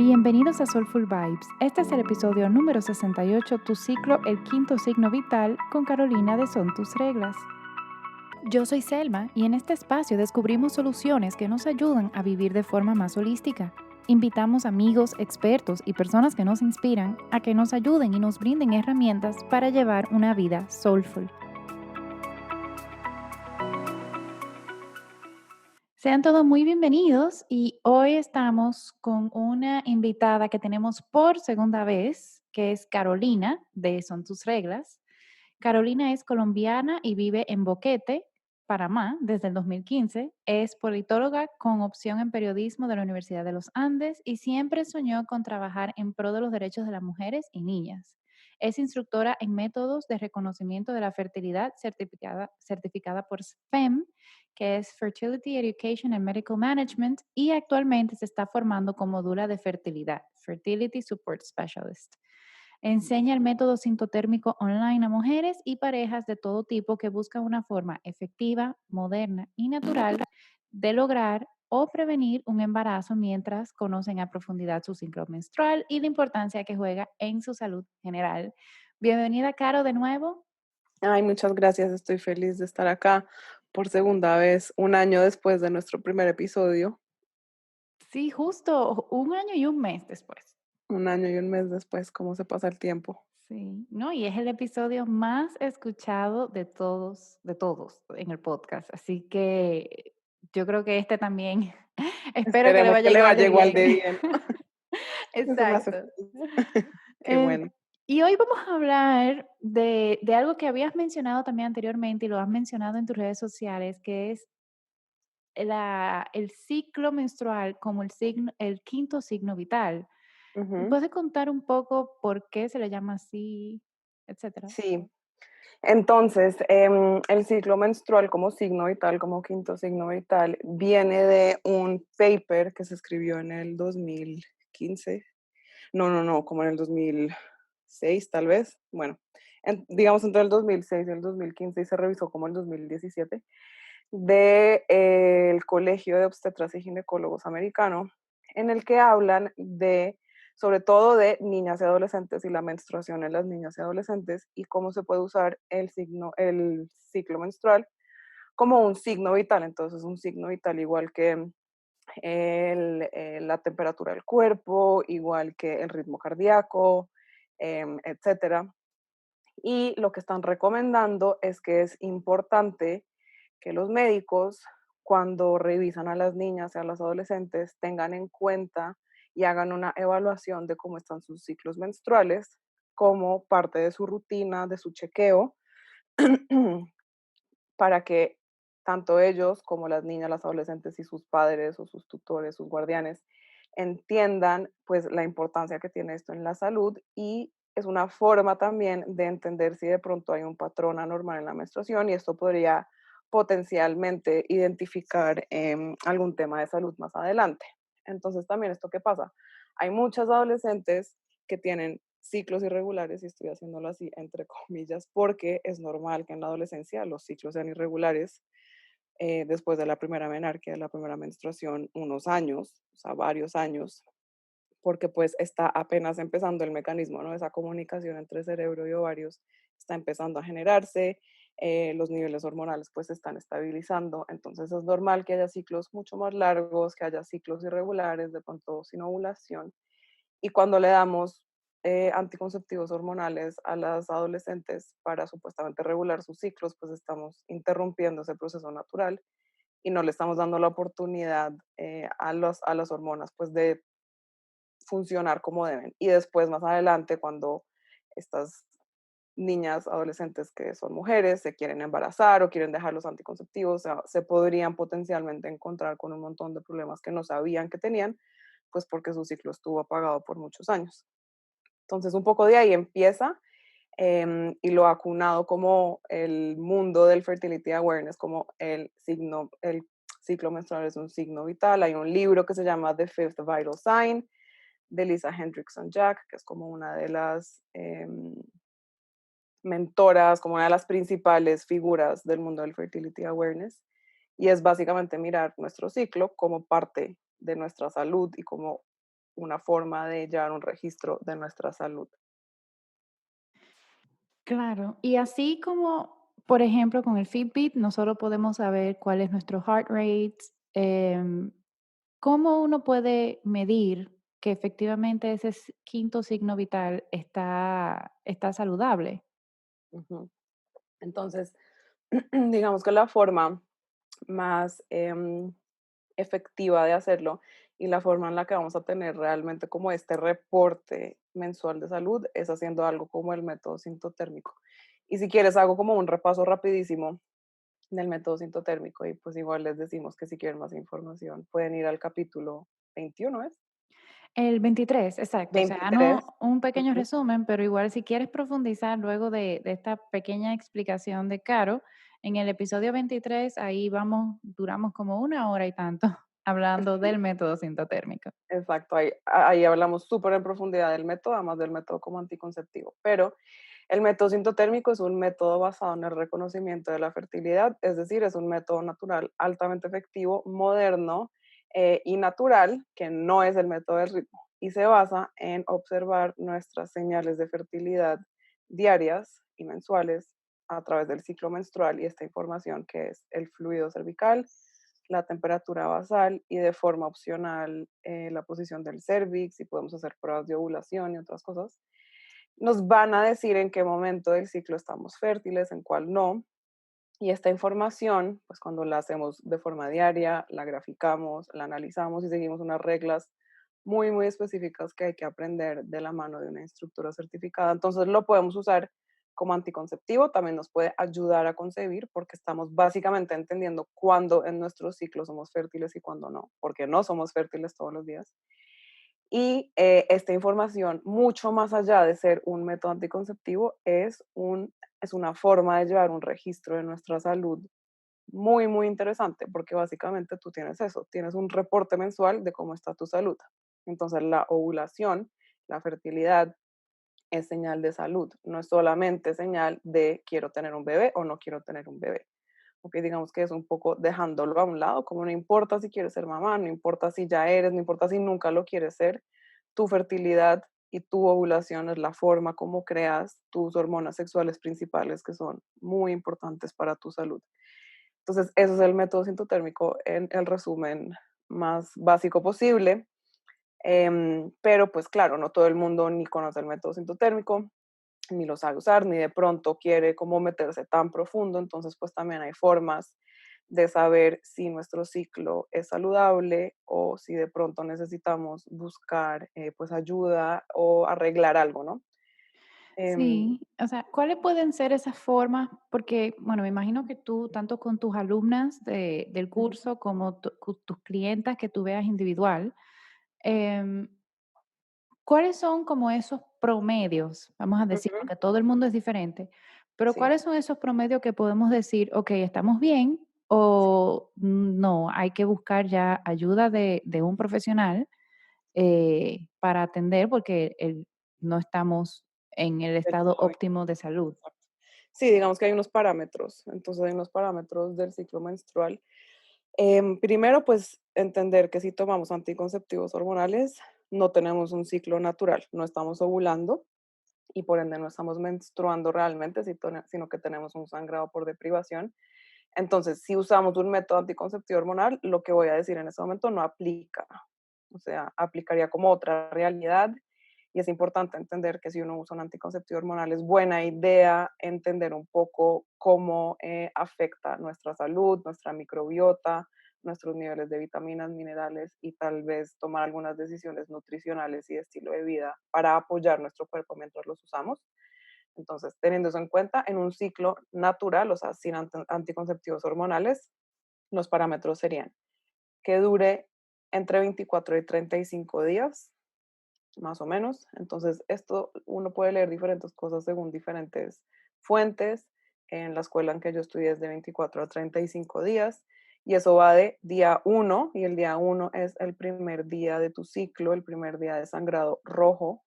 Bienvenidos a Soulful Vibes. Este es el episodio número 68, Tu ciclo, el quinto signo vital, con Carolina de Son Tus Reglas. Yo soy Selma y en este espacio descubrimos soluciones que nos ayudan a vivir de forma más holística. Invitamos amigos, expertos y personas que nos inspiran a que nos ayuden y nos brinden herramientas para llevar una vida soulful. Sean todos muy bienvenidos y hoy estamos con una invitada que tenemos por segunda vez, que es Carolina de Son Tus Reglas. Carolina es colombiana y vive en Boquete, Panamá, desde el 2015. Es politóloga con opción en periodismo de la Universidad de los Andes y siempre soñó con trabajar en pro de los derechos de las mujeres y niñas. Es instructora en métodos de reconocimiento de la fertilidad certificada por SFEM, que es Fertility Education and Medical Management, y actualmente se está formando como doula de fertilidad, Fertility Support Specialist. Enseña el método sintotérmico online a mujeres y parejas de todo tipo que buscan una forma efectiva, moderna y natural de lograr o prevenir un embarazo mientras conocen a profundidad su ciclo menstrual y la importancia que juega en su salud general. Bienvenida, Caro, de nuevo. Ay, muchas gracias. Estoy feliz de estar acá por segunda vez, un año después de nuestro primer episodio, Sí, justo un año y un mes después. un año y un mes después, cómo se pasa el tiempo. Sí, no, y es el episodio más escuchado de todos en el podcast. Así que yo creo que este también, espero que le Esperemos vaya que le igual de vaya igual de bien. bien. Eso me hace Exacto. feliz. Qué Eh, bueno. y hoy vamos a hablar de algo que habías mencionado también anteriormente y lo has mencionado en tus redes sociales, que es el ciclo menstrual como el quinto signo vital. ¿Me Ujú. puedes contar un poco por qué se le llama así, etcétera? Sí, entonces el ciclo menstrual como signo vital, como quinto signo vital, viene de un paper que se escribió en el 2015. No, como en el 2006 tal vez. Bueno, digamos entre el 2006 y el 2015 y se revisó como el 2017 del Colegio de Obstetras y Ginecólogos americano, en el que hablan de, sobre todo de niñas y adolescentes y la menstruación en las niñas y adolescentes y cómo se puede usar el ciclo menstrual como un signo vital. Entonces, un signo vital igual que la temperatura del cuerpo, igual que el ritmo cardíaco, etcétera. Y lo que están recomendando es que es importante que los médicos, cuando revisan a las niñas y a las adolescentes, tengan en cuenta y hagan una evaluación de cómo están sus ciclos menstruales como parte de su rutina, de su chequeo, para que tanto ellos como las niñas, las adolescentes y sus padres o sus tutores, sus guardianes, entiendan pues la importancia que tiene esto en la salud y es una forma también de entender si de pronto hay un patrón anormal en la menstruación y esto podría potencialmente identificar algún tema de salud más adelante. Entonces también esto qué pasa, hay muchas adolescentes que tienen ciclos irregulares, y estoy haciéndolo así entre comillas, porque es normal que en la adolescencia los ciclos sean irregulares después de la primera menarquia, de la primera menstruación, unos años, o sea, varios años, porque pues está apenas empezando el mecanismo, ¿no? Esa comunicación entre cerebro y ovarios está empezando a generarse, los niveles hormonales pues se están estabilizando, entonces es normal que haya ciclos mucho más largos, que haya ciclos irregulares, de pronto sin ovulación, y cuando le damos anticonceptivos hormonales a las adolescentes para supuestamente regular sus ciclos, pues estamos interrumpiendo ese proceso natural y no le estamos dando la oportunidad a las hormonas pues de funcionar como deben. Y después, más adelante, cuando estas niñas, adolescentes que son mujeres, se quieren embarazar o quieren dejar los anticonceptivos, o sea, se podrían potencialmente encontrar con un montón de problemas que no sabían que tenían, pues porque su ciclo estuvo apagado por muchos años. Entonces, un poco de ahí empieza y lo ha acunado como el mundo del fertility awareness, como el ciclo menstrual es un signo vital. Hay un libro que se llama The Fifth Vital Sign de Lisa Hendrickson Jack, que es como una de las mentoras, como una de las principales figuras del mundo del fertility awareness. Y es básicamente mirar nuestro ciclo como parte de nuestra salud y como una forma de llevar un registro de nuestra salud. Claro, y así como, por ejemplo, con el Fitbit, nosotros podemos saber cuál es nuestro heart rate, ¿cómo uno puede medir que efectivamente ese quinto signo vital está saludable? Ujú. Entonces, digamos que la forma más efectiva de hacerlo y la forma en la que vamos a tener realmente como este reporte mensual de salud es haciendo algo como el método sintotérmico. Y si quieres, hago como un repaso rapidísimo del método sintotérmico y pues igual les decimos que si quieren más información pueden ir al capítulo 21, ¿es? El 23, exacto. O sea, 23. no un pequeño Ujú. resumen, pero igual si quieres profundizar luego de esta pequeña explicación de Caro, en el episodio 23 ahí vamos, duramos como una hora y tanto hablando del método sintotérmico. Exacto, ahí hablamos súper en profundidad del método, además del método como anticonceptivo, pero el método sintotérmico es un método basado en el reconocimiento de la fertilidad, es decir, es un método natural altamente efectivo, moderno y natural, que no es el método del ritmo, y se basa en observar nuestras señales de fertilidad diarias y mensuales a través del ciclo menstrual y esta información que es el fluido cervical, la temperatura basal y de forma opcional la posición del cervix y podemos hacer pruebas de ovulación y otras cosas. Nos van a decir en qué momento del ciclo estamos fértiles, en cuál no. Y esta información, pues cuando la hacemos de forma diaria, la graficamos, la analizamos y seguimos unas reglas muy, muy específicas que hay que aprender de la mano de una instructora certificada. Entonces lo podemos usar como anticonceptivo, también nos puede ayudar a concebir porque estamos básicamente entendiendo cuándo en nuestro ciclo somos fértiles y cuándo no, porque no somos fértiles todos los días. Y esta información, mucho más allá de ser un método anticonceptivo, es una forma de llevar un registro de nuestra salud muy, muy interesante, porque básicamente tú tienes eso, tienes un reporte mensual de cómo está tu salud. Entonces, la ovulación, la fertilidad, es señal de salud, no es solamente señal de quiero tener un bebé o no quiero tener un bebé. Ok, digamos que es un poco dejándolo a un lado, como no importa si quieres ser mamá, no importa si ya eres, no importa si nunca lo quieres ser, tu fertilidad y tu ovulación es la forma como creas tus hormonas sexuales principales que son muy importantes para tu salud. Entonces, ese es el método sintotérmico en el resumen más básico posible. Pero pues claro, no todo el mundo ni conoce el método sintotérmico, ni lo sabe usar, ni de pronto quiere como meterse tan profundo. Entonces, pues también hay formas de saber si nuestro ciclo es saludable o si de pronto necesitamos buscar pues ayuda o arreglar algo, ¿no? Em, Sí, o sea, ¿cuáles pueden ser esas formas? Porque, bueno, me imagino que tú, tanto con tus alumnas del Ujú, curso como con tus clientas que tú veas individual, em, ¿cuáles son como esos promedios? Vamos a decir, ujú, porque todo el mundo es diferente, pero sí, ¿cuáles son esos promedios que podemos decir, ok, estamos bien sí, o no, hay que buscar ya ayuda de un profesional para atender porque no estamos en el estado todo bien, óptimo de salud? exacto. Sí, digamos que hay unos parámetros, entonces hay unos parámetros del ciclo menstrual. Primero, pues entender que si tomamos anticonceptivos hormonales, no tenemos un ciclo natural, no estamos ovulando y por ende no estamos menstruando realmente, sino que tenemos un sangrado por deprivación. Entonces, si usamos un método anticonceptivo hormonal, lo que voy a decir en este momento no aplica. O sea, aplicaría como otra realidad y es importante entender que si uno usa un anticonceptivo hormonal es buena idea entender un poco cómo afecta nuestra salud, nuestra microbiota, nuestros niveles de vitaminas, minerales y tal vez tomar algunas decisiones nutricionales y de estilo de vida para apoyar nuestro cuerpo mientras los usamos. Entonces, teniendo eso en cuenta, en un ciclo natural, o sea, sin anticonceptivos hormonales, los parámetros serían que dure entre 24 y 35 días, más o menos. Entonces, esto uno puede leer diferentes cosas según diferentes fuentes. En la escuela en que yo estudié es de 24 a 35 días y eso va de día uno y el día uno es el primer día de tu ciclo, el primer día de sangrado rojo,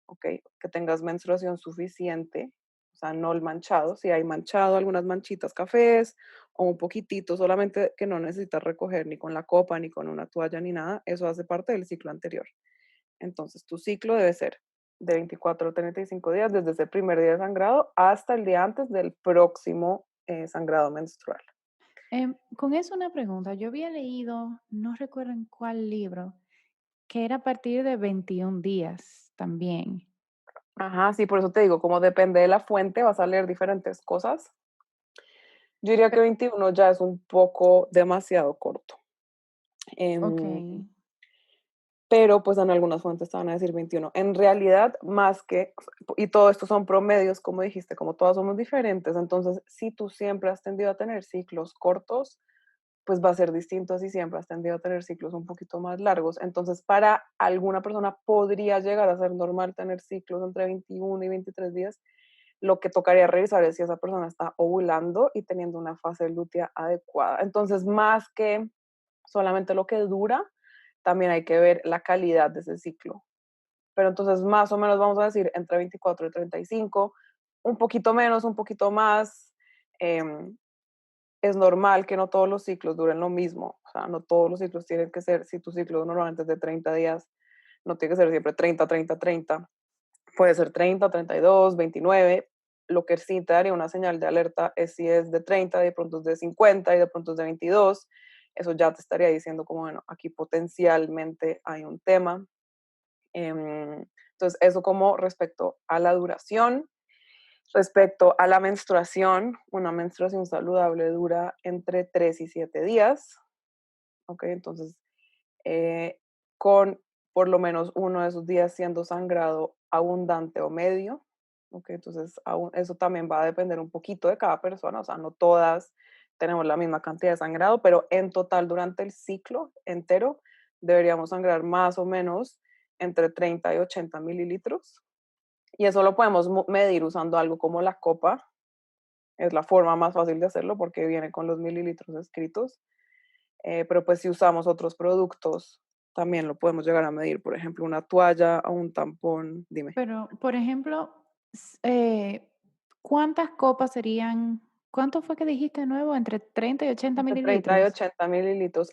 ¿ok? Que tengas menstruación suficiente, o sea, no el manchado. Si hay manchado, algunas manchitas cafés o un poquitito, solamente que no necesitas recoger ni con la copa, ni con una toalla, ni nada, eso hace parte del ciclo anterior. Entonces, tu ciclo debe ser de 24 a 35 días desde ese primer día de sangrado hasta el día antes del próximo sangrado menstrual. Con eso una pregunta. Yo había leído, no recuerdo en cuál libro, que era a partir de 21 días también. Ajá, sí, por eso te digo, como depende de la fuente, vas a leer diferentes cosas. Yo diría que Pe- 21 ya es un poco demasiado corto. ok, Em, pero pues en algunas fuentes te van a decir 21. En realidad, más que, y todo esto son promedios, como dijiste, como todas somos diferentes, entonces si tú siempre has tendido a tener ciclos cortos, pues va a ser distinto si siempre has tendido a tener ciclos un poquito más largos. Entonces, para alguna persona podría llegar a ser normal tener ciclos entre 21 y 23 días. Lo que tocaría revisar es si esa persona está ovulando y teniendo una fase lútea adecuada. Entonces, más que solamente lo que dura, también hay que ver la calidad de ese ciclo. Pero entonces, más o menos vamos a decir entre 24 y 35, un poquito menos, un poquito más. em, es normal que no todos los ciclos duren lo mismo. O sea, no todos los ciclos tienen que ser, si tu ciclo normalmente es de 30 días, no tiene que ser siempre 30, 30, 30. Puede ser 30, 32, 29. Lo que sí te daría una señal de alerta es si es de 30, de pronto es de 50 y de pronto es de 22. Eso ya te estaría diciendo como, bueno, aquí potencialmente hay un tema. Entonces, eso como respecto a la duración. Respecto a la menstruación, una menstruación saludable dura entre 3 y 7 días, ¿ok? Entonces, eh, con por lo menos uno de esos días siendo sangrado abundante o medio, ¿ok? Entonces, eso también va a depender un poquito de cada persona, o sea, no todas tenemos la misma cantidad de sangrado, pero en total durante el ciclo entero deberíamos sangrar más o menos entre 30 y 80 mililitros. Y eso lo podemos medir usando algo como la copa, es la forma más fácil de hacerlo porque viene con los mililitros escritos. Pero pues si usamos otros productos, también lo podemos llegar a medir, por ejemplo, una toalla o un tampón, dime. pero por ejemplo, ¿cuántas copas serían? ¿Cuánto fue que dijiste de nuevo? ¿Entre 30 y 80 Entre 30 y mililitros? 80 mililitros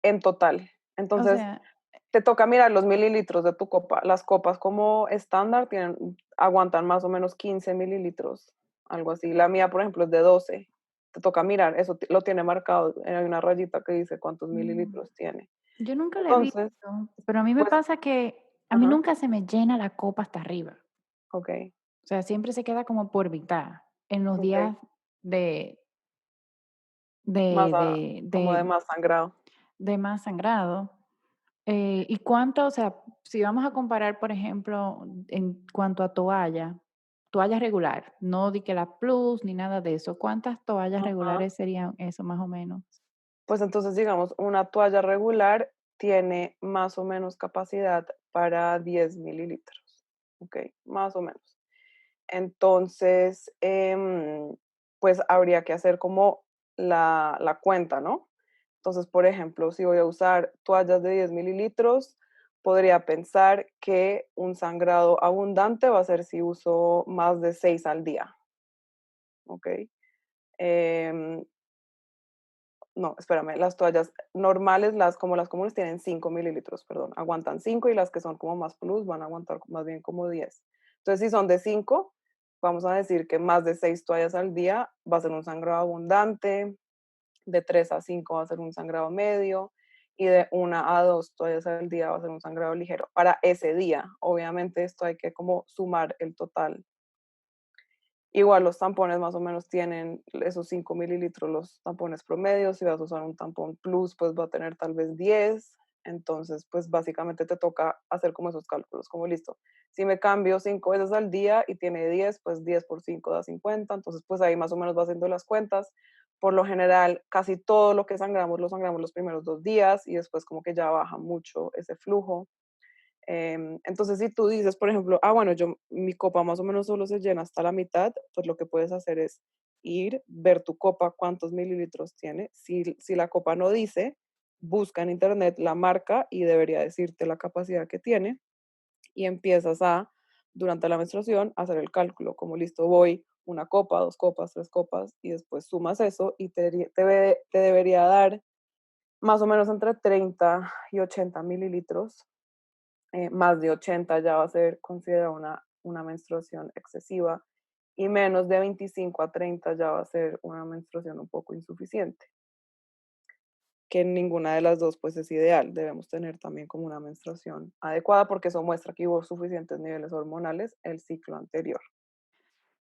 en total. O Entonces, sea, te toca mirar los mililitros de tu copa. Las copas como estándar aguantan más o menos 15 mililitros, algo así. La mía, por ejemplo, es de 12. Te toca mirar, eso lo tiene marcado, hay una rayita que dice cuántos mm, mililitros tiene. yo nunca la he Entonces, visto, pero a mí me pues, pasa que a mí ajá, nunca se me llena la copa hasta arriba. ok, O sea, siempre se queda como por mitad en los ok. días de de Más de como de de más sangrado. de más sangrado. ¿Y cuánto? O sea, si vamos a comparar, por ejemplo, en cuanto a toalla regular, no di que la Plus ni nada de eso, ¿cuántas toallas Ajá. regulares serían eso más o menos? Pues entonces, digamos, una toalla regular tiene más o menos capacidad para 10 mililitros, ¿ok? Más o menos. Entonces, pues habría que hacer como la cuenta, ¿no? Entonces, por ejemplo, si voy a usar toallas de 10 mililitros, podría pensar que un sangrado abundante va a ser si uso más de 6 al día, ¿ok? Em, no, espérame, las toallas normales, como las comunes, tienen 5 mililitros, perdón, aguantan 5 y las que son como más plus van a aguantar más bien como 10. Entonces, si son de 5, vamos a decir que más de 6 toallas al día va a ser un sangrado abundante, de 3 a 5 va a ser un sangrado medio y de 1 a 2 toallas al día va a ser un sangrado ligero para ese día. Obviamente esto hay que como sumar el total. Igual los tampones más o menos tienen esos 5 mililitros, los tampones promedios. Si vas a usar un tampón plus, pues va a tener tal vez 10. Entonces, pues básicamente te toca hacer como esos cálculos, como listo. Si me cambio 5 veces al día y tiene 10, pues 10 por 5 da 50. Entonces, pues ahí más o menos va haciendo las cuentas. Por lo general, casi todo lo que sangramos lo sangramos los primeros 2 días y después como que ya baja mucho ese flujo. Entonces, si tú dices, por ejemplo, bueno, mi copa más o menos solo se llena hasta la mitad, pues lo que puedes hacer es ir, ver tu copa, cuántos mililitros tiene. Si la copa no dice, busca en internet la marca y debería decirte la capacidad que tiene y empiezas durante la menstruación, a hacer el cálculo, como listo, voy una copa, dos copas, tres copas y después sumas eso y te debería dar más o menos entre 30 y 80 mililitros más de 80 ya va a ser considerada una menstruación excesiva y menos de 25 a 30 ya va a ser una menstruación un poco insuficiente, que ninguna de las dos pues es ideal. Debemos tener también como una menstruación adecuada porque eso muestra que hubo suficientes niveles hormonales el ciclo anterior.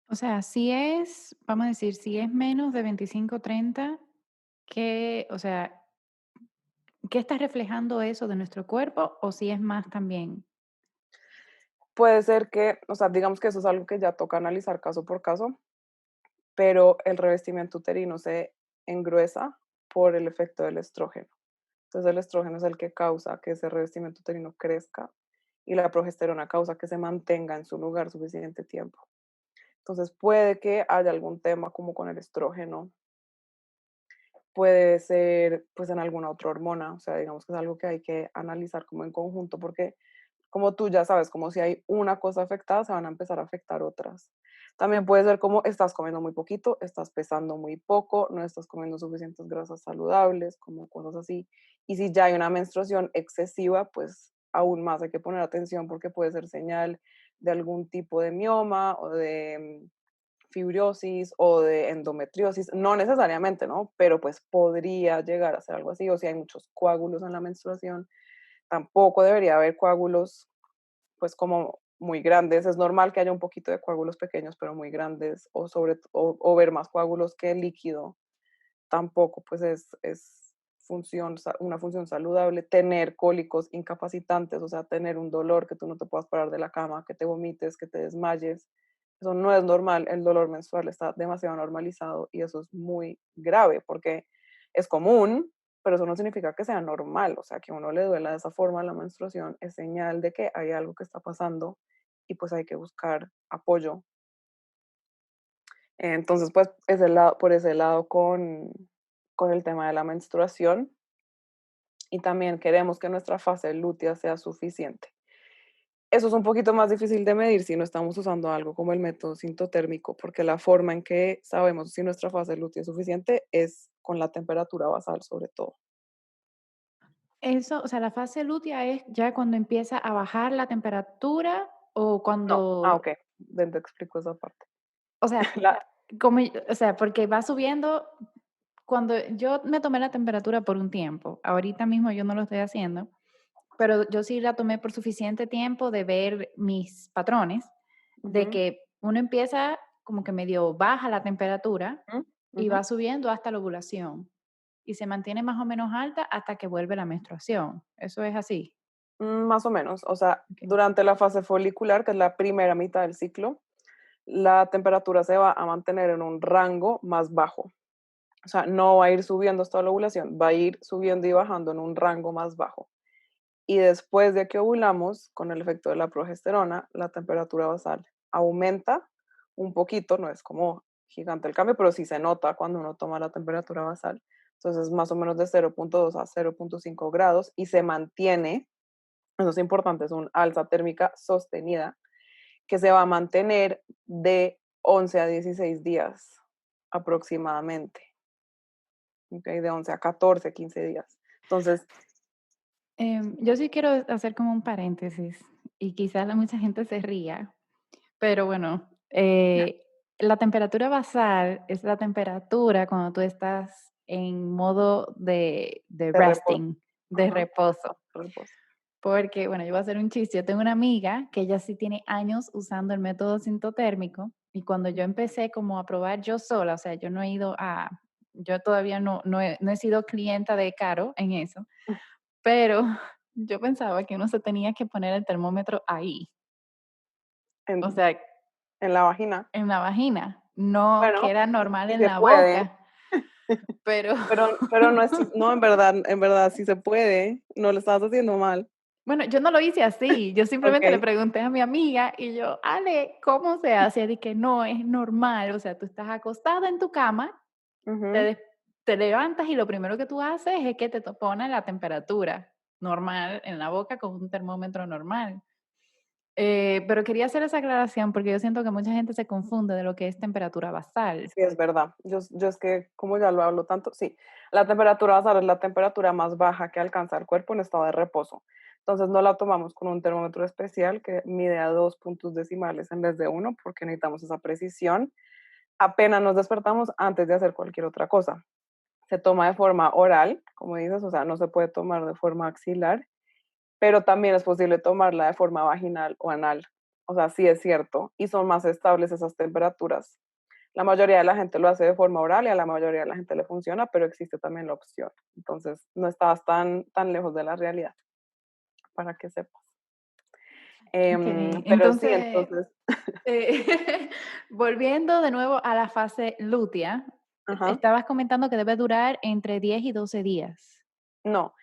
O sea, si es, vamos a decir, si es menos de 25 30, ¿qué, o sea, qué está reflejando eso de nuestro cuerpo? O si es más también. Puede ser que, o sea, digamos que eso es algo que ya toca analizar caso por caso, pero el revestimiento uterino se engruesa por el efecto del estrógeno. Entonces el estrógeno es el que causa que ese revestimiento uterino crezca y la progesterona causa que se mantenga en su lugar suficiente tiempo. Entonces puede que haya algún tema como con el estrógeno, puede ser pues en alguna otra hormona, o sea, digamos que es algo que hay que analizar como en conjunto porque como tú ya sabes, como si hay una cosa afectada, se van a empezar a afectar otras. También puede ser como estás comiendo muy poquito, estás pesando muy poco, no estás comiendo suficientes grasas saludables, como cosas así. Y si ya hay una menstruación excesiva, pues aún más hay que poner atención porque puede ser señal de algún tipo de mioma o de fibrosis o de endometriosis, no necesariamente, ¿no? Pero pues podría llegar a ser algo así, o si hay muchos coágulos en la menstruación, tampoco debería haber coágulos pues como muy grandes. Es normal que haya un poquito de coágulos pequeños, pero muy grandes, o, o ver más coágulos que líquido, tampoco pues es una función saludable. Tener cólicos incapacitantes, o sea, tener un dolor que tú no te puedas parar de la cama, que te vomites, que te desmayes, eso no es normal. El dolor menstrual está demasiado normalizado y eso es muy grave porque es común, pero eso no significa que sea normal. O sea, que a uno le duela de esa forma la menstruación es señal de que hay algo que está pasando y pues hay que buscar apoyo. Entonces, pues por ese lado con el tema de la menstruación, y también queremos que nuestra fase lútea sea suficiente. Eso es un poquito más difícil de medir si no estamos usando algo como el método sintotérmico, porque la forma en que sabemos si nuestra fase lútea es suficiente es con la temperatura basal sobre todo. Eso, o sea, la fase lútea es ya cuando empieza a bajar la temperatura o No, cuando, ok, ven, te explico esa parte. o sea, La, como, o sea, porque va subiendo. Cuando yo me tomé la temperatura por un tiempo, ahorita mismo yo no lo estoy haciendo, pero yo sí la tomé por suficiente tiempo de ver mis patrones, de ujú, que uno empieza como que medio baja la temperatura ujú, y ujú. va subiendo hasta la ovulación y se mantiene más o menos alta hasta que vuelve la menstruación. Eso es así. Más o menos, o sea, Ok. durante la fase folicular, que es la primera mitad del ciclo, la temperatura se va a mantener en un rango más bajo. O sea, no va a ir subiendo hasta la ovulación, va a ir subiendo y bajando en un rango más bajo. Y después de que ovulamos, con el efecto de la progesterona, la temperatura basal aumenta un poquito, no es como gigante el cambio, pero sí se nota cuando uno toma la temperatura basal. Entonces, más o menos de 0,2 a 0,5 grados y se mantiene, eso es importante, es un alza térmica sostenida que se va a mantener de 11 a 16 días aproximadamente, ¿okay? De 11 a 14, 15 días. Entonces, Yo sí quiero hacer como un paréntesis y quizás mucha gente se ría, pero bueno, la temperatura basal es la temperatura cuando tú estás en modo de de reposo. resting, de Ajá, reposo. reposo. Porque, bueno, yo voy a hacer un chiste. Yo tengo una amiga que ella sí tiene años usando el método sintotérmico y cuando yo empecé como a probar yo sola, o sea, yo no he ido a, yo todavía no he sido clienta de Caro en eso, pero yo pensaba que uno se tenía que poner el termómetro ahí, o En, sea, en la vagina. en la vagina, no que Bueno, era normal sí en se la puede, boca, pero pero no es, no, en verdad sí se puede, no lo estás haciendo mal. bueno, yo no lo hice así, yo simplemente le Ok. pregunté a mi amiga y yo: "Ale, ¿cómo se hace?". De que no, es normal, o sea, tú estás acostada en tu cama, te Ujú. des te levantas y lo primero que tú haces es que te pones la temperatura normal en la boca con un termómetro normal. Pero quería hacer esa aclaración porque yo siento que mucha gente se confunde de lo que es temperatura basal. Sí, es verdad. Yo es que, como ya lo hablo tanto, sí, la temperatura basal es la temperatura más baja que alcanza el cuerpo en estado de reposo. Entonces no la tomamos con un termómetro especial que mide a 2 puntos decimales en vez de uno, porque necesitamos esa precisión. Apenas nos despertamos antes de hacer cualquier otra cosa. Se toma de forma oral, como dices, o sea, no se puede tomar de forma axilar, pero también es posible tomarla de forma vaginal o anal. O sea, sí es cierto, y son más estables esas temperaturas. La mayoría de la gente lo hace de forma oral y a la mayoría de la gente le funciona, pero existe también la opción. Entonces, no estabas tan lejos de la realidad, para que sepas. Ok, Pero sí, entonces, entonces, eh, volviendo de nuevo a la fase lútea, ajá, estabas comentando que debe durar entre 10 y 12 días. no,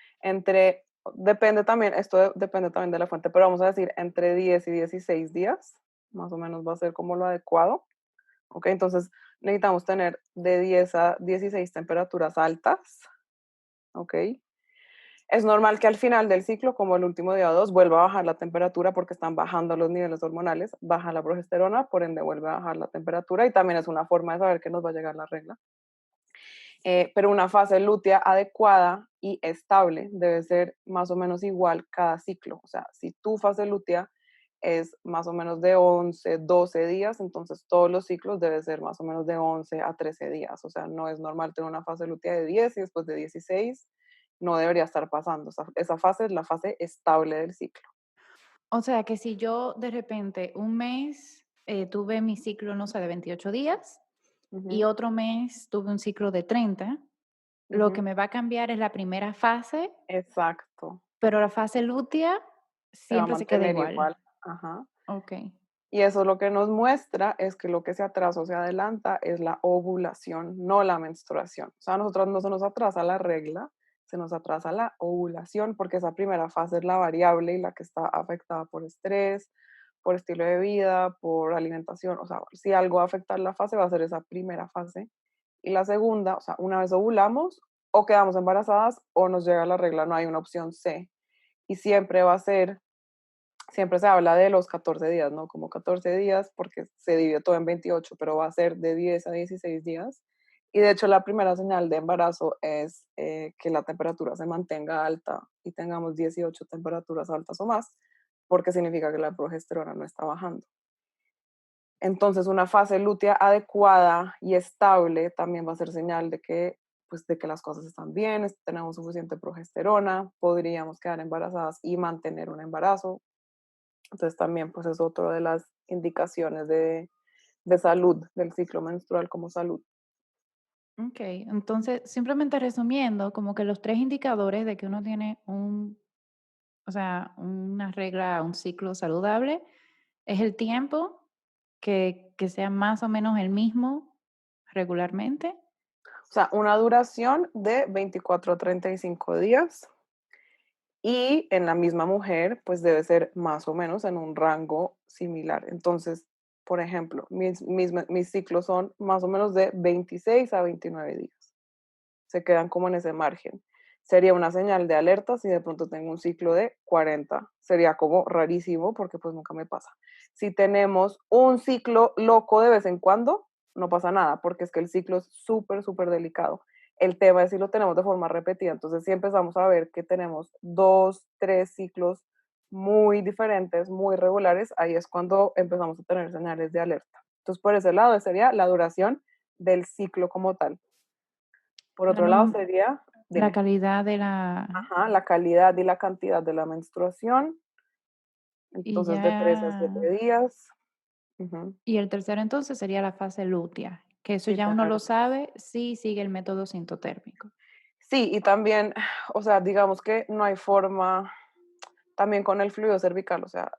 depende también, depende también de la fuente, pero vamos a decir entre 10 y 16 días, más o menos va a ser como lo adecuado. ¿Ok? Entonces necesitamos tener de 10 a 16 temperaturas altas, ¿ok? Es normal que al final del ciclo, como el último día o dos, vuelva a bajar la temperatura porque están bajando los niveles hormonales, baja la progesterona, por ende vuelve a bajar la temperatura y también es una forma de saber que nos va a llegar la regla. Pero una fase lútea adecuada y estable debe ser más o menos igual cada ciclo. O sea, si tu fase lútea es más o menos de 11, 12 días, entonces todos los ciclos deben ser más o menos de 11 a 13 días. O sea, no es normal tener una fase lútea de 10 y después de 16 no debería estar pasando. Esa fase es la fase estable del ciclo. O sea que si yo de repente un mes tuve mi ciclo, no sé, de 28 días y Ujú, otro mes tuve un ciclo de 30, lo que ujú. me va a cambiar es la primera fase, Exacto. pero la fase lútea Se va a siempre se queda mantener igual. igual. Ajá. Ok. Y eso lo que nos muestra es que lo que se atrasa o se adelanta es la ovulación, no la menstruación. O sea, a nosotros no se nos atrasa la regla, se nos atrasa la ovulación porque esa primera fase es la variable y la que está afectada por estrés, por estilo de vida, por alimentación. O sea, si algo va a afectar la fase, va a ser esa primera fase. Y la segunda, o sea, una vez ovulamos, o quedamos embarazadas o nos llega la regla, no hay una opción C. Y siempre se habla de los 14 días, ¿no? Como 14 días porque se divide todo en 28, pero va a ser de 10 a 16 días. Y de hecho la primera señal de embarazo es que la temperatura se mantenga alta y tengamos 18 temperaturas altas o más, porque significa que la progesterona no está bajando. Entonces una fase lútea adecuada y estable también va a ser señal de que las cosas están bien, tenemos suficiente progesterona, podríamos quedar embarazadas y mantener un embarazo. Entonces también pues es otro de las indicaciones de salud, del ciclo menstrual como salud. Ok, entonces simplemente resumiendo, como que los tres indicadores de que uno tiene o sea, una regla, un ciclo saludable, es el tiempo, que sea más o menos el mismo regularmente. O sea, una duración de 24 a 35 días y en la misma mujer pues debe ser más o menos en un rango similar. Entonces, por ejemplo, mis ciclos son más o menos de 26 a 29 días. Se quedan como en ese margen. Sería una señal de alerta si de pronto tengo un ciclo de 40. Sería como rarísimo porque pues nunca me pasa. Si tenemos un ciclo loco de vez en cuando, no pasa nada porque es que el ciclo es súper, súper delicado. El tema es si lo tenemos de forma repetida. Entonces, si empezamos a ver que tenemos 2, 3 ciclos muy diferentes, muy regulares, ahí es cuando empezamos a tener señales de alerta. Entonces, por ese lado sería la duración del ciclo como tal. Por La, otro lado men- sería, la dime, calidad de la... ajá, la calidad y la cantidad de la menstruación, Y entonces de 3 a 7 ya... días. Ujú. Y el tercero entonces sería la fase lútea, que eso Sí, ya uno tener. lo sabe si sigue el método sintotérmico. Sí, y también, o sea, digamos que no hay forma, también con el fluido cervical, o sea,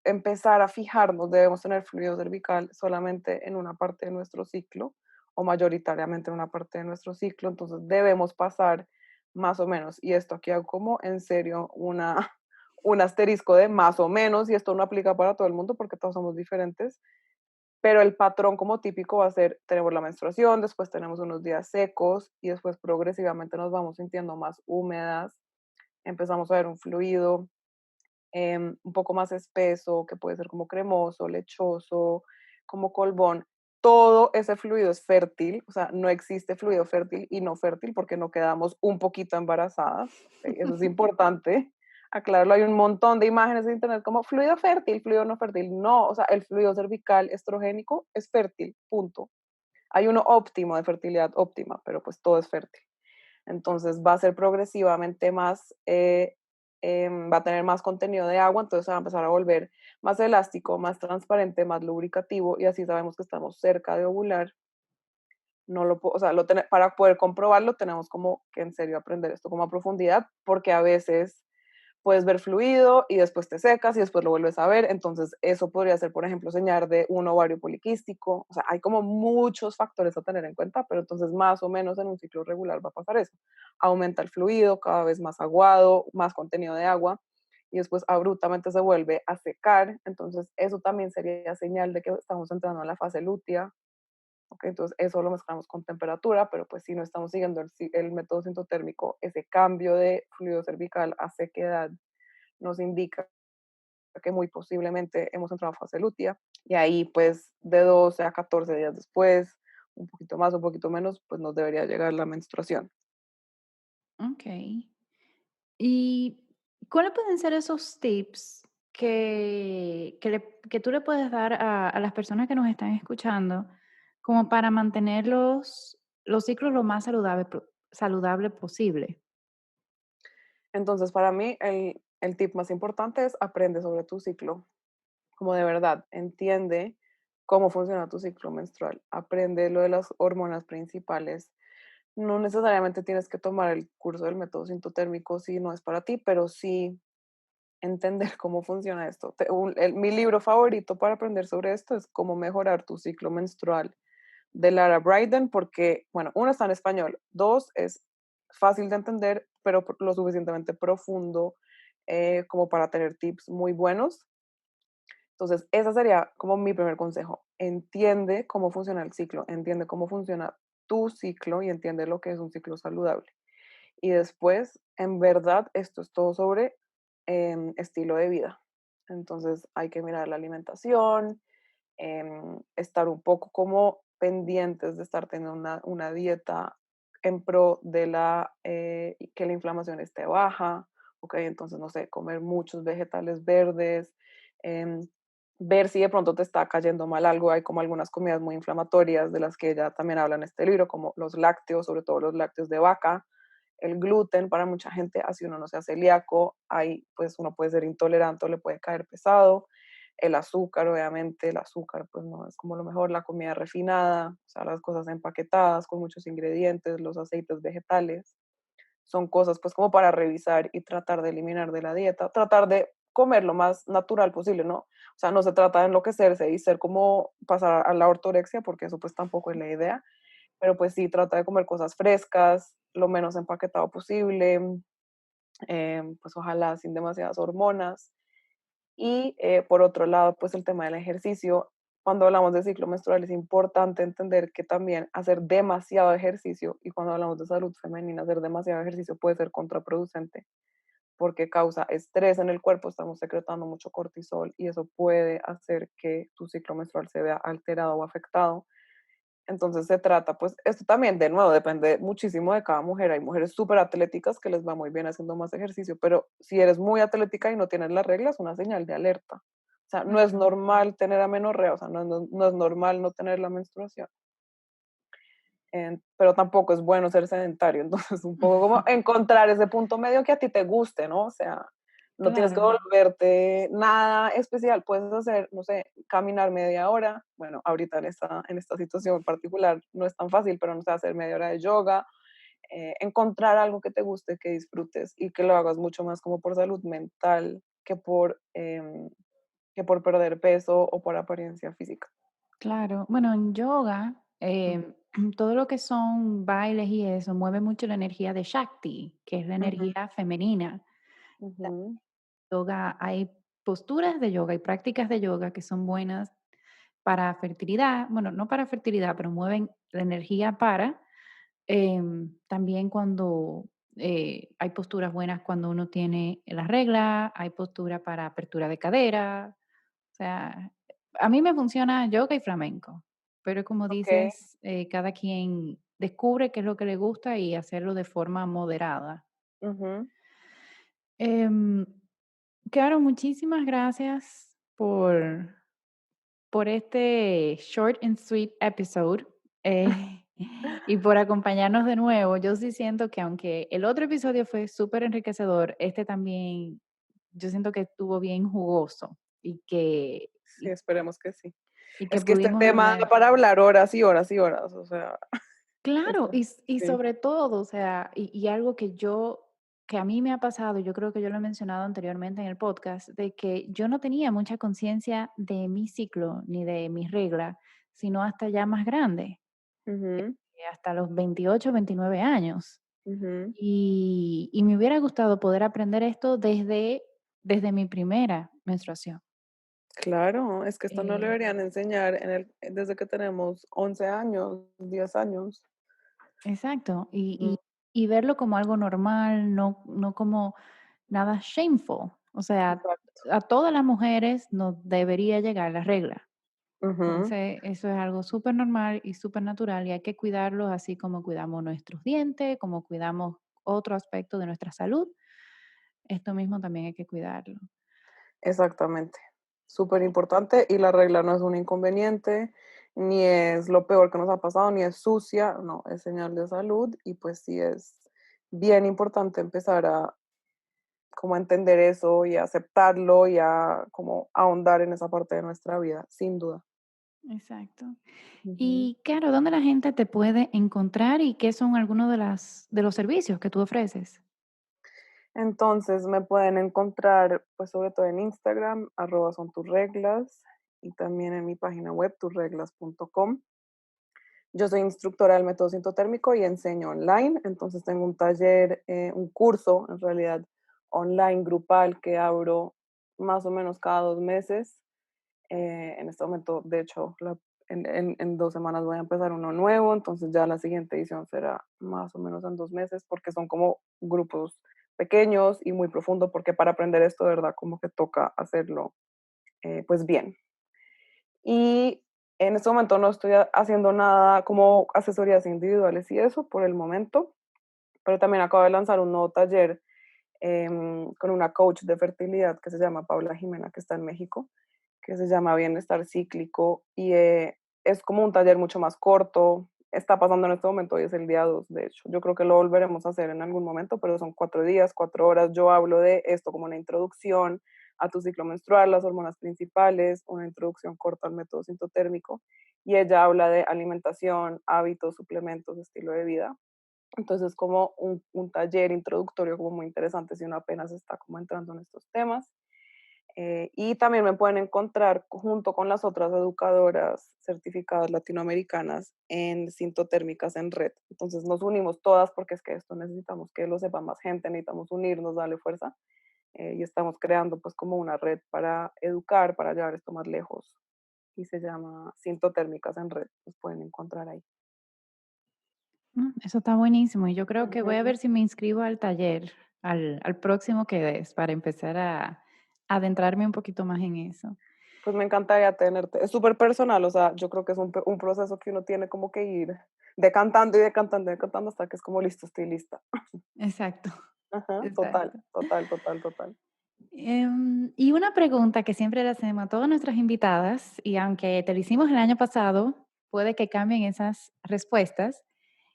empezar a fijarnos, debemos tener fluido cervical solamente en una parte de nuestro ciclo o mayoritariamente en una parte de nuestro ciclo, entonces debemos pasar más o menos, y esto aquí hago como en serio un asterisco de más o menos, y esto no aplica para todo el mundo porque todos somos diferentes, pero el patrón como típico va a ser, tenemos la menstruación, después tenemos unos días secos y después progresivamente nos vamos sintiendo más húmedas, empezamos a ver un fluido un poco más espeso, que puede ser como cremoso, lechoso, como colbón. Todo ese fluido es fértil, o sea, no existe fluido fértil y no fértil porque no quedamos un poquito embarazadas. ¿Ok? Eso es importante. aclararlo, hay un montón de imágenes en internet como fluido fértil, fluido no fértil. No, o sea, el fluido cervical estrogénico es fértil, punto. Hay uno óptimo, de fertilidad óptima, pero pues todo es fértil. Entonces va a ser progresivamente más, va a tener más contenido de agua, entonces se va a empezar a volver más elástico, más transparente, más lubricativo y así sabemos que estamos cerca de ovular. No lo, o sea, para poder comprobarlo tenemos como que en serio aprender esto como a profundidad, porque a veces puedes ver fluido y después te secas y después lo vuelves a ver. Entonces, eso podría ser, por ejemplo, señal de un ovario poliquístico. O sea, hay como muchos factores a tener en cuenta, pero entonces más o menos en un ciclo regular va a pasar eso. Aumenta el fluido, cada vez más aguado, más contenido de agua y después abruptamente se vuelve a secar. Entonces, eso también sería señal de que estamos entrando en la fase lútea. Okay, entonces eso lo mezclamos con temperatura, pero pues si no estamos siguiendo el método sintotérmico, ese cambio de fluido cervical a sequedad nos indica que muy posiblemente hemos entrado a fase lútea y ahí pues de 12 a 14 días después, un poquito más, un poquito menos, pues nos debería llegar la menstruación. Okey. ¿Y cuáles pueden ser esos tips que tú le puedes dar a las personas que nos están escuchando, como para mantener los ciclos lo más saludable posible? Entonces para mí el tip más importante es aprende sobre tu ciclo, como de verdad, entiende cómo funciona tu ciclo menstrual, aprende lo de las hormonas principales. No necesariamente tienes que tomar el curso del método sintotérmico si no es para ti, pero sí entender cómo funciona esto. Mi libro favorito para aprender sobre esto es Cómo mejorar tu ciclo menstrual de Lara Briden, porque, bueno, uno está en español, dos es fácil de entender, pero lo suficientemente profundo como para tener tips muy buenos. Entonces, ese sería como mi primer consejo. Entiende cómo funciona el ciclo, entiende cómo funciona tu ciclo y entiende lo que es un ciclo saludable. Y después, en verdad, esto es todo sobre estilo de vida. Entonces, hay que mirar la alimentación, estar un poco como pendientes de estar teniendo una dieta en pro de que la inflamación esté baja, ok, entonces, no sé, comer muchos vegetales verdes, em, ver si de pronto te está cayendo mal algo, hay como algunas comidas muy inflamatorias de las que ella también habla en este libro, como los lácteos, sobre todo los lácteos de vaca, el gluten para mucha gente, así uno no sea celíaco, ahí pues uno puede ser intolerante o le puede caer pesado, el azúcar, obviamente, el azúcar pues no es como lo mejor, la comida refinada, o sea, las cosas empaquetadas con muchos ingredientes, los aceites vegetales, son cosas pues como para revisar y tratar de eliminar de la dieta, tratar de comer lo más natural posible, ¿no? O sea, no se trata de enloquecerse y ser como pasar a la ortorexia, porque eso pues tampoco es la idea, pero pues sí trata de comer cosas frescas, lo menos empaquetado posible, pues ojalá sin demasiadas hormonas. Y por otro lado, pues el tema del ejercicio. Cuando hablamos de ciclo menstrual es importante entender que también hacer demasiado ejercicio, y cuando hablamos de salud femenina, hacer demasiado ejercicio puede ser contraproducente porque causa estrés en el cuerpo, estamos secretando mucho cortisol y eso puede hacer que tu ciclo menstrual se vea alterado o afectado. Entonces se trata, pues esto también, de nuevo, depende muchísimo de cada mujer. Hay mujeres súper atléticas que les va muy bien haciendo más ejercicio, pero si eres muy atlética y no tienes las reglas, es una señal de alerta. O sea, no es Ujú. normal tener amenorrea, o sea, no es normal no tener la menstruación. Pero tampoco es bueno ser sedentario. Entonces, un poco como encontrar ese punto medio que a ti te guste, ¿no? O sea, no tienes que Claro, volverte nada especial. Puedes hacer, no sé, caminar media hora. Bueno, ahorita en esta situación particular no es tan fácil, pero no sé, hacer media hora de yoga, encontrar algo que te guste, que disfrutes y que lo hagas mucho más como por salud mental que por perder peso o por apariencia física. claro. Bueno, en yoga, Mm, todo lo que son bailes y eso mueve mucho la energía de Shakti, que es la ujú, energía femenina. ujú, Yoga, hay posturas de yoga y prácticas de yoga que son buenas para fertilidad, bueno, no para fertilidad, pero mueven la energía para, también cuando hay posturas buenas cuando uno tiene la regla, hay postura para apertura de cadera, o sea, a mí me funciona yoga y flamenco, pero como ok, dices, cada quien descubre qué es lo que le gusta y hacerlo de forma moderada. ujú. Em, Claro, muchísimas gracias por este short and sweet episode, y por acompañarnos de nuevo. Yo sí siento que aunque el otro episodio fue súper enriquecedor, este también yo siento que estuvo bien jugoso y que Sí, esperemos que sí. y que Es que este pudimos tema da hablar. para hablar horas y horas y horas, o sea, Claro, esto y sí. sobre todo, o sea, y algo que a mí me ha pasado, yo creo que yo lo he mencionado anteriormente en el podcast, de que yo no tenía mucha conciencia de mi ciclo ni de mis reglas, sino hasta ya más grande, Ujú, hasta los 28, 29 años. ujú. Y me hubiera gustado poder aprender esto desde mi primera menstruación. Claro, es que esto no lo Eh, deberían enseñar desde que tenemos 11 años, 10 años. exacto, Mm, y verlo como algo normal, no como nada shameful. O sea, exacto. a todas las mujeres nos debería llegar la regla. Ujú, Entonces, eso es algo súper normal y súper natural y hay que cuidarlos así como cuidamos nuestros dientes, como cuidamos otro aspecto de nuestra salud. Esto mismo también hay que cuidarlo. exactamente. Súper importante y la regla no es un inconveniente, ni es lo peor que nos ha pasado, ni es sucia, no, es señal de salud y pues sí es bien importante empezar a como a entender eso y a aceptarlo y a como ahondar en esa parte de nuestra vida, sin duda. Exacto. Ujú. Y claro, ¿dónde la gente te puede encontrar y qué son algunos de los servicios que tú ofreces? Entonces me pueden encontrar, pues sobre todo en Instagram, son tus reglas, y también en mi página web, tusreglas.com. Yo soy instructora del método sintotérmico y enseño online, entonces tengo un taller, un curso en realidad online grupal que abro más o menos cada 2 meses. En este momento, de hecho, en 2 semanas voy a empezar uno nuevo, entonces ya la siguiente edición será más o menos en 2 meses, porque son como grupos pequeños y muy profundos, porque para aprender esto, de verdad, como que toca hacerlo pues bien. Y en este momento no estoy haciendo nada como asesorías individuales y eso por el momento, pero también acabo de lanzar un nuevo taller con una coach de fertilidad que se llama Paula Jimena, que está en México, que se llama Bienestar Cíclico y es como un taller mucho más corto. Está pasando en este momento, hoy es el día 2, de hecho. Yo creo que lo volveremos a hacer en algún momento, pero son 4 días, 4 horas. Yo hablo de esto como una introducción a tu ciclo menstrual, las hormonas principales, una introducción corta al método sintotérmico, y ella habla de alimentación, hábitos, suplementos, estilo de vida. Entonces, como un taller introductorio como muy interesante si uno apenas está como entrando en estos temas. Y también me pueden encontrar junto con las otras educadoras certificadas latinoamericanas en Sintotérmicas en Red. Entonces nos unimos todas porque es que esto necesitamos que lo sepa más gente, necesitamos unirnos, darle fuerza. Y estamos creando pues como una red para educar, para llevar esto más lejos. Y se llama Sintotérmicas en Red. Nos pueden encontrar ahí. Eso está buenísimo y yo creo que voy a Ujú. ver si me inscribo al taller, al próximo que des, para empezar a adentrarme un poquito más en eso. Pues me encantaría tenerte. Es súper personal, o sea, yo creo que es un proceso que uno tiene como que ir decantando y decantando y decantando hasta que es como listo, estoy lista. Exacto, Ajá, total, exacto. total, total, total. Y una pregunta que siempre le hacemos a todas nuestras invitadas, y aunque te lo hicimos el año pasado, puede que cambien esas respuestas,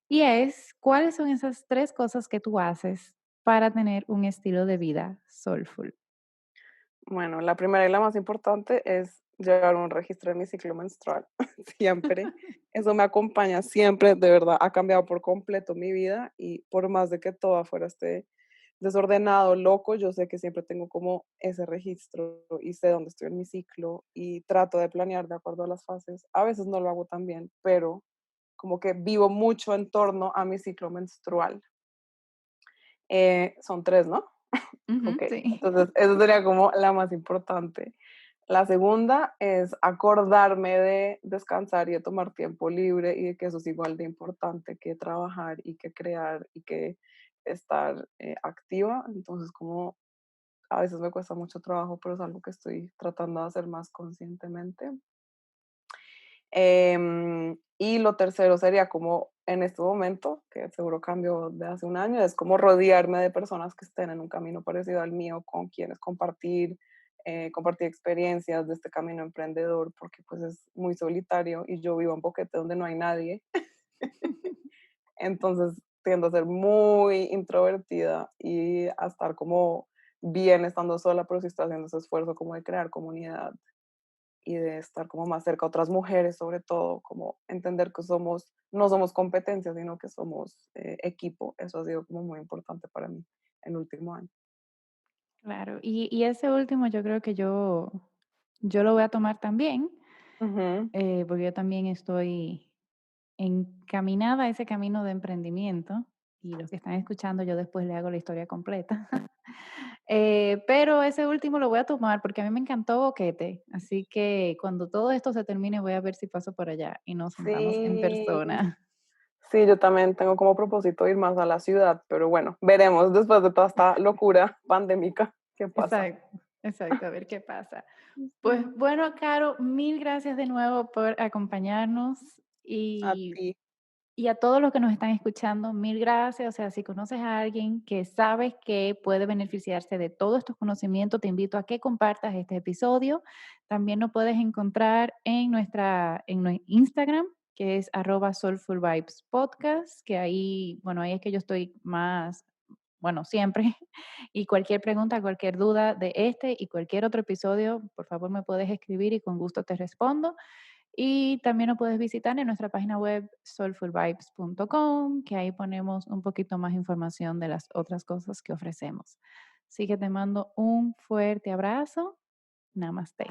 y es, ¿cuáles son esas 3 cosas que tú haces para tener un estilo de vida soulful? Bueno, la primera y la más importante es llevar un registro de mi ciclo menstrual, siempre. Eso me acompaña siempre, de verdad, ha cambiado por completo mi vida y por más de que todo afuera esté desordenado, loco, yo sé que siempre tengo como ese registro y sé dónde estoy en mi ciclo y trato de planear de acuerdo a las fases. A veces no lo hago tan bien, pero como que vivo mucho en torno a mi ciclo menstrual. Son tres, ¿no? Ujú, Ok, sí. entonces eso sería como la más importante. La segunda es acordarme de descansar y de tomar tiempo libre y de que eso es igual de importante que trabajar y que crear y que estar activa. Entonces como a veces me cuesta mucho trabajo, pero es algo que estoy tratando de hacer más conscientemente. Y lo tercero sería como en este momento, que seguro cambió de hace un año, es como rodearme de personas que estén en un camino parecido al mío, con quienes compartir experiencias de este camino emprendedor, porque pues es muy solitario y yo vivo en Boquete donde no hay nadie. Entonces tiendo a ser muy introvertida y a estar como bien estando sola, pero sí estoy haciendo ese esfuerzo como de crear comunidad y de estar como más cerca a otras mujeres, sobre todo, como entender que no somos competencia, sino que somos equipo. Eso ha sido como muy importante para mí en el último año. Claro, y ese último yo creo que yo lo voy a tomar también, Ujú. porque yo también estoy encaminada a ese camino de emprendimiento, y los que están escuchando, yo después le hago la historia completa. Pero ese último lo voy a tomar porque a mí me encantó Boquete, así que cuando todo esto se termine voy a ver si paso por allá y nos sentamos en Sí, persona. sí, yo también tengo como propósito ir más a la ciudad, pero bueno, veremos después de toda esta locura pandémica qué pasa. Exacto, exacto, a ver qué pasa. Pues Sí, bueno, Caro, mil gracias de nuevo por acompañarnos a y ti. Y a todos los que nos están escuchando, mil gracias. O sea, si conoces a alguien que sabes que puede beneficiarse de todos estos conocimientos, te invito a que compartas este episodio. También nos puedes encontrar en nuestro Instagram, que es @soulfulvibespodcast, que ahí, bueno, ahí es que yo estoy más, bueno, siempre. Y cualquier pregunta, cualquier duda de este y cualquier otro episodio, por favor me puedes escribir y con gusto te respondo. Y también nos puedes visitar en nuestra página web soulfulvibes.com, que ahí ponemos un poquito más información de las otras cosas que ofrecemos. Así que te mando un fuerte abrazo. Namaste.